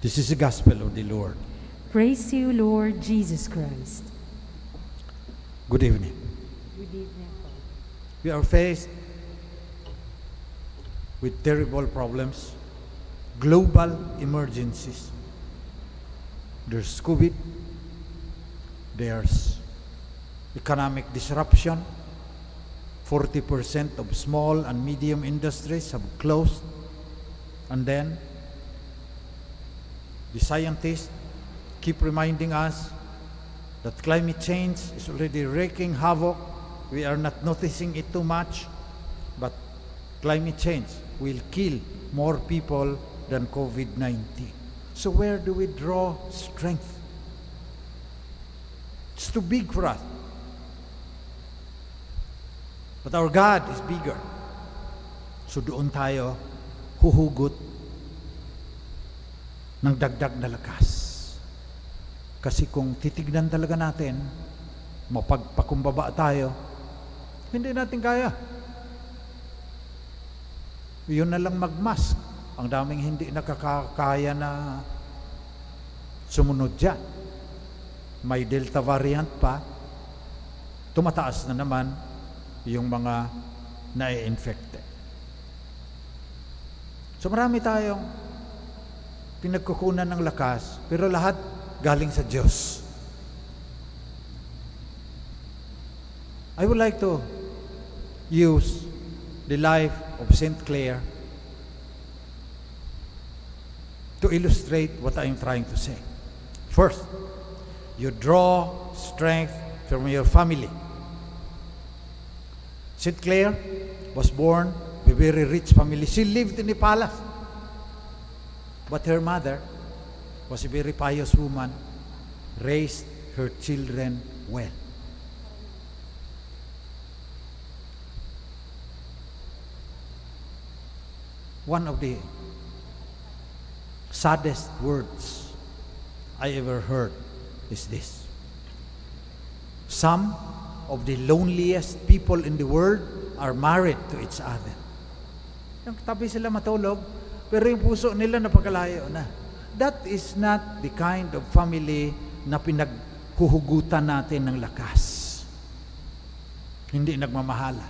This is the gospel of the Lord. Praise you, Lord Jesus Christ. Good evening. Good evening. We are faced with terrible problems, global emergencies. There's COVID, there's economic disruption. 40% of small and medium industries have closed. And then, the scientists keep reminding us that climate change is already wreaking havoc. We are not noticing it too much, but climate change will kill more people than COVID-19. So where do we draw strength? It's too big for us. But our God is bigger. So doon tayo huhugot ng dagdag na lakas. Kasi kung titignan talaga natin, mapagpakumbaba tayo, hindi natin kaya. Yun na lang magmask. Ang daming hindi nakakaya na sumunod dyan. May Delta variant pa, tumataas na naman yung mga na-infected. So marami tayong pinagkukunan ng lakas, pero lahat galing sa Diyos. I would like to use the life of Saint Clare to illustrate what I am trying to say. First, you draw strength from your family. Saint Clare was born in a very rich family. She lived in the palace. But her mother was a very pious woman, raised her children well. One of the saddest words I ever heard is this: some of the loneliest people in the world are married to each other. Yung tabi sila matulog, pero yung puso nila napagkalayo na. That is not the kind of family na pinaghuhugutan natin ng lakas. Hindi nagmamahala.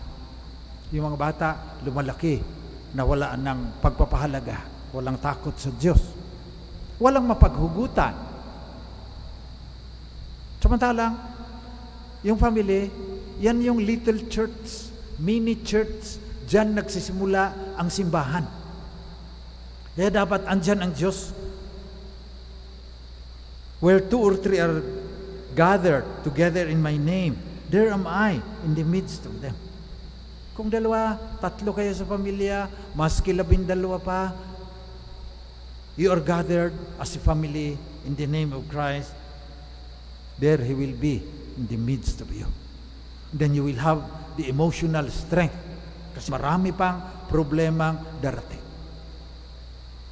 Yung mga bata, lumalaki, nawalaan ng pagpapahalaga, walang takot sa Diyos, walang mapaghugutan. Samantalang, yung family, yan yung little church, mini church, dyan nagsisimula ang simbahan. Kaya dapat andyan ang Diyos. Where 2 or 3 are gathered together in my name, there am I in the midst of them. Kung 2, 3 kayo sa pamilya, maski 12 pa, you are gathered as a family in the name of Christ, there He will be in the midst of you. Then you will have the emotional strength. Kasi marami pang problemang darating.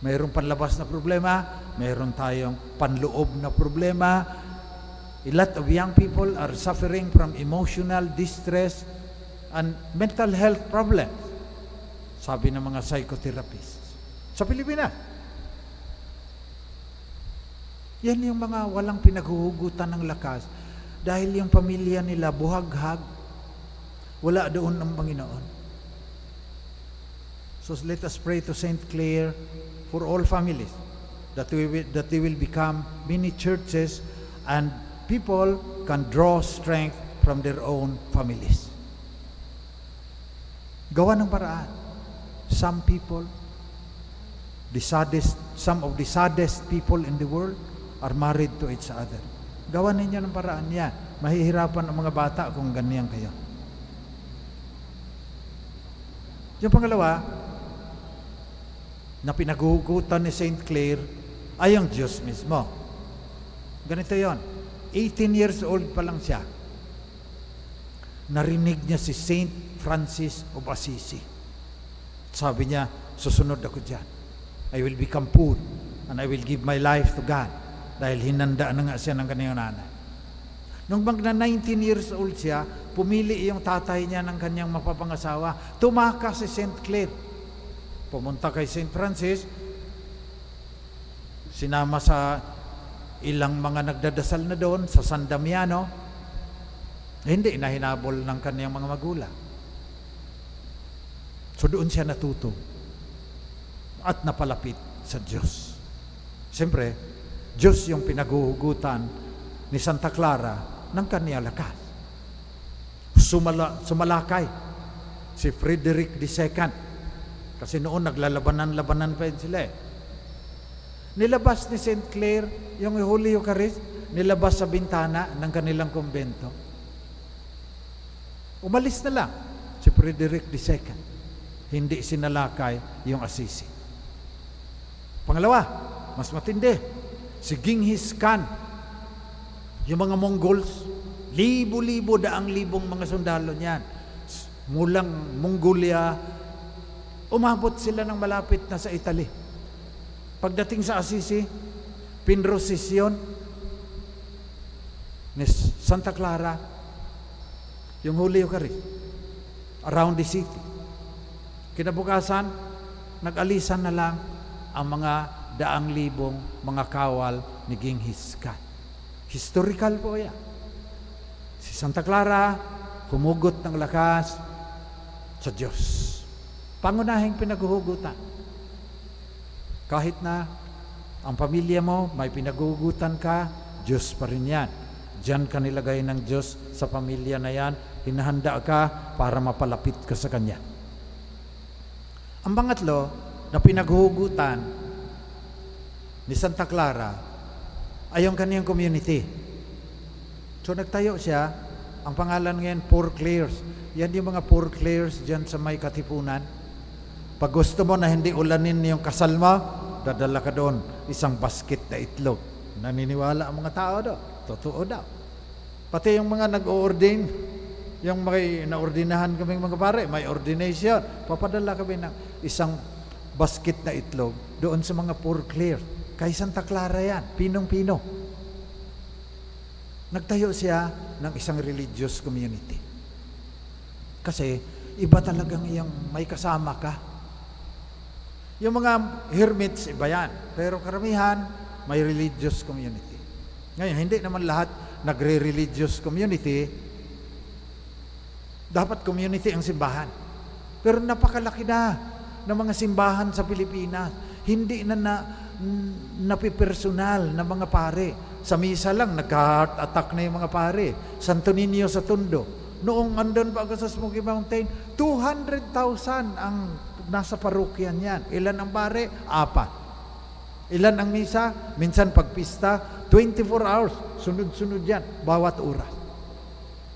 Mayroong panlabas na problema, mayroon tayong panloob na problema. A lot of young people are suffering from emotional distress and mental health problems, sabi ng mga psychotherapists sa Pilipinas. Yan yung mga walang pinaghuhugutan ng lakas dahil yung pamilya nila buhaghag, wala doon ang Panginoon. So let us pray to Saint Clare for all families, that they will become mini churches and people can draw strength from their own families. Gawa ng paraan. Some people, some of the saddest people in the world are married to each other. Gawa ninyo ng paraan yan. Mahihirapan ang mga bata kung ganyan kayo. Yung pangalawa, na pinaghuhugutan ni Saint Clare ay ang Diyos mismo. Ganito yon. 18 years old pa lang siya. Narinig niya si Saint Francis of Assisi. Sabi niya, susunod ako dyan. I will become poor and I will give my life to God. Dahil hinanda na nga siya ng kanyang nanay. Nung bang na 19 years old siya, pumili yung tatay niya ng kanyang mapapangasawa. Tumakas si Saint Clare. Pumunta kay Saint Francis, sinama sa ilang mga nagdadasal na doon sa San Damiano, hindi na hinabol ng kaniyang mga magulang. So doon siya natuto at napalapit sa Diyos. Siyempre, Diyos yung pinaguhugutan ni Santa Clara ng kaniyang lakas. Sumalakay si Frederick II. Kasi noon naglalabanan-labanan pa yun sila eh. Nilabas ni St. Clare yung Holy Eucharist, nilabas sa bintana ng kanilang kumbento. Umalis na lang si Frederick II. Hindi sinalakay yung Assisi. Pangalawa, mas matindi, si Genghis Khan. Yung mga Mongols, libo-libo, daang-libong mga sundalo niyan. Mulang Mongolia, umabot sila ng malapit na sa Italy. Pagdating sa Assisi, pinrosesyon ni Santa Clara yung Holy Eucharist around the city. Kinabukasan, nag-alisan na lang ang mga daang-libong mga kawal ni Genghis Khan. Historical po yan. Si Santa Clara, humugot ng lakas sa Diyos. Pangunahing pinaguhugutan. Kahit na ang pamilya mo, may pinaguhugutan ka, Diyos pa rin yan. Diyan ka nilagay ng Diyos sa pamilya na yan. Hinahanda ka para mapalapit ka sa Kanya. Ang pangatlo na pinaghuhugutan ni Santa Clara ay ang kaniyang community. So nagtayo siya, ang pangalan ngayon, Poor Clares. Yan yung mga Poor Clares dyan sa may Katipunan. Pag gusto mo na hindi ulanin yung kasal mo, dadala ka doon, isang basket na itlog. Naniniwala ang mga tao doon. Totoo daw. Pati yung mga nag-o-ordain, yung may naordinahan kaming mga pare, may ordination, papadala kami ng isang basket na itlog doon sa mga Poor Clares. Kay Santa Clara yan, pinong-pino. Nagtayo siya ng isang religious community. Kasi iba talagang yung may kasama ka. Yung mga hermits, iba yan. Pero karamihan, may religious community. Ngayon, hindi naman lahat nagre-religious community. Dapat community ang simbahan. Pero napakalaki na ng mga simbahan sa Pilipinas. Hindi na napipersonal na mga pare. Sa misa lang, nagka-heart attack na yung mga pare. Santo Niño sa Tondo. Noong andun pa ako sa Smoky Mountain, 200,000 ang nasa parokyan yan. Ilan ang pare? 4. Ilan ang misa? Minsan pagpista, 24 hours. Sunod-sunod yan, bawat oras.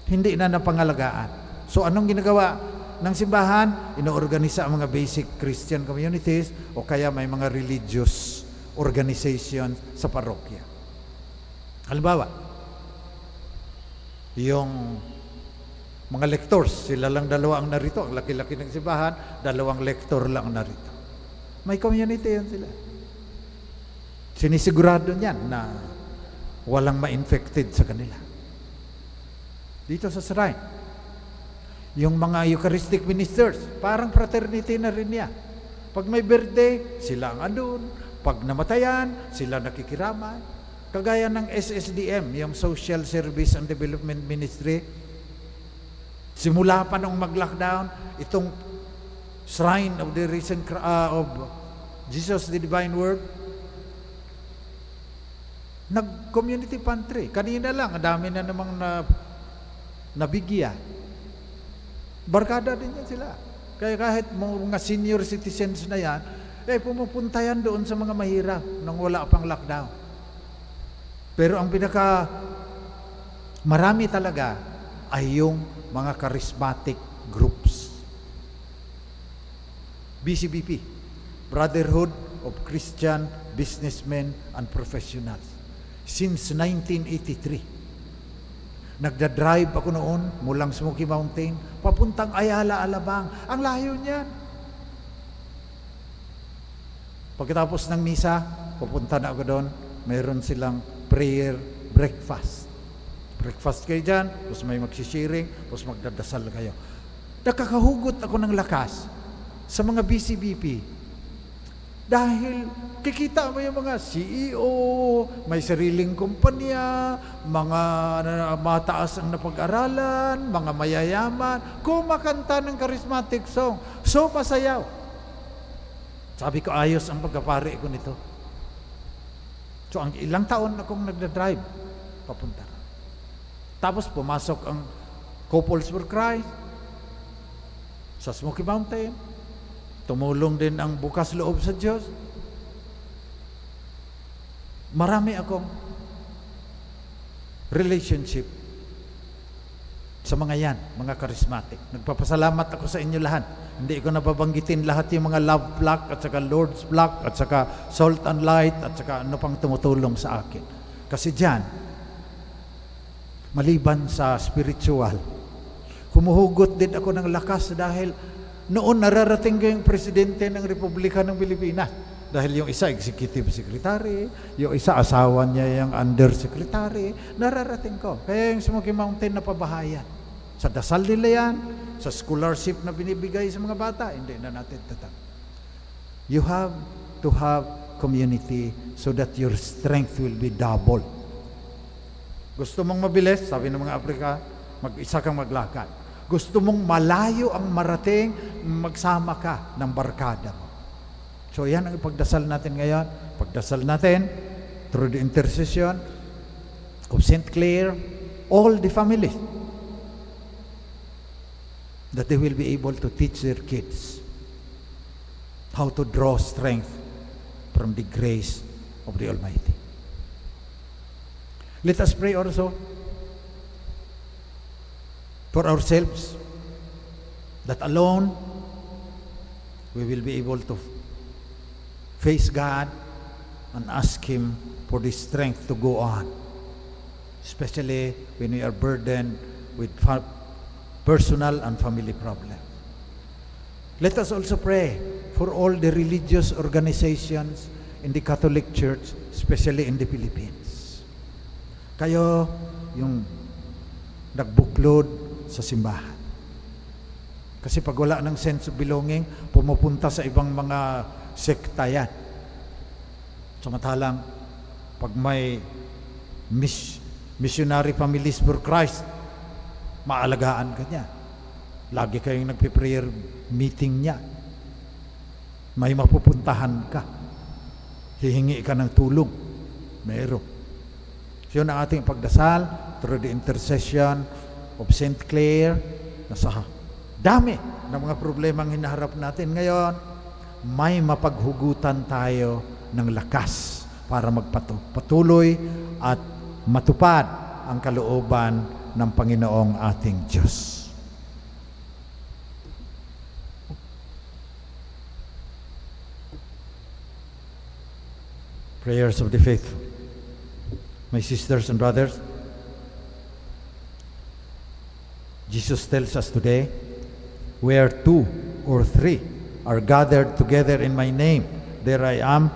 Hindi na napangalagaan. So anong ginagawa ng simbahan? Inoorganisa ang mga basic Christian communities o kaya may mga religious organization sa parokya. Halimbawa, yung mga lectors, sila lang dalawa ang narito. Ang laki-laki ng simbahan, 2 lector lang narito. May community yan sila. Sinisigurado niyan na walang ma-infected sa kanila. Dito sa shrine, yung mga Eucharistic ministers, parang fraternity na rin yan. Pag may birthday, sila ang andun. Pag namatayan, sila nakikiramay. Kagaya ng SSDM, yung Social Service and Development Ministry, simula pa nung mag-lockdown, itong Shrine of the Risen of Jesus the Divine Word, nag-community pantry. Kanina lang, ang dami na namang nabigyan. Barkada din yan sila. Kaya kahit mga senior citizens na yan, pumupunta yan doon sa mga mahirap nang wala pang lockdown. Pero ang marami talaga ay yung mga charismatic groups. BCBP, Brotherhood of Christian Businessmen and Professionals. Since 1983. Nagda-drive ako noon mulang Smoky Mountain, papuntang Ayala, Alabang. Ang layo niyan. Pagkatapos ng misa, pupunta na ako doon, mayroon silang prayer breakfast. Breakfast kayo dyan, tapos may magsisharing, tapos magdadasal kayo. Nakakahugot ako ng lakas sa mga BCBP. Dahil kikita mo yung mga CEO, may sariling kumpanya, mga mataas ang napag-aralan, mga mayayaman, kumakanta ng charismatic song. So, masayaw. Sabi ko, ayos ang pagkapari ko nito. So, ang ilang taon akong nagdadrive, papunta. Tapos, pumasok ang Couples for Christ sa Smoky Mountain. Tumulong din ang bukas loob sa Diyos. Marami akong relationship sa mga yan, mga charismatic. Nagpapasalamat ako sa inyo lahat. Hindi ko nababanggitin lahat yung mga love flock at saka Lord's flock at saka salt and light at saka ano pang tumutulong sa akin. Kasi dyan, maliban sa spiritual, humuhugot din ako ng lakas dahil noon nararating ko yung presidente ng Republika ng Pilipinas. Dahil yung isa executive secretary, yung isa asawa niya yung undersecretary, nararating ko. Kaya yung Smoky Mountain na pabahayan. Sa dasal nila yan, sa scholarship na binibigay sa mga bata, hindi na natin tatang. You have to have community so that your strength will be double. Gusto mong mabilis, sabi ng mga Afrika, mag-isa kang maglakad. Gusto mong malayo ang marating, magsama ka ng barkada mo. So yan ang ipagdasal natin ngayon. Pagdasal natin through the intercession of St. Clare, all the families, that they will be able to teach their kids how to draw strength from the grace of the Almighty. Let us pray also for ourselves, that alone we will be able to face God and ask Him for the strength to go on, especially when we are burdened with personal and family problems. Let us also pray for all the religious organizations in the Catholic Church, especially in the Philippines. Kayo yung nagbuklod sa simbahan. Kasi pag wala ng sense of belonging, pumupunta sa ibang mga sekta yan. Samantalang, pag may missionary families for Christ, maalagaan ka niya. Lagi kayong nagpe-prayer meeting niya. May mapupuntahan ka. Hihingi ka ng tulong. Meron. So yun ang ating pagdasal through the intercession of St. Clare, nasa dami ng mga problemang hinaharap natin ngayon, may mapaghugutan tayo ng lakas para magpatuloy at matupad ang kalooban ng Panginoong ating Diyos. Prayers of the faithful. My sisters and brothers, Jesus tells us today, where 2 or 3 are gathered together in my name, there I am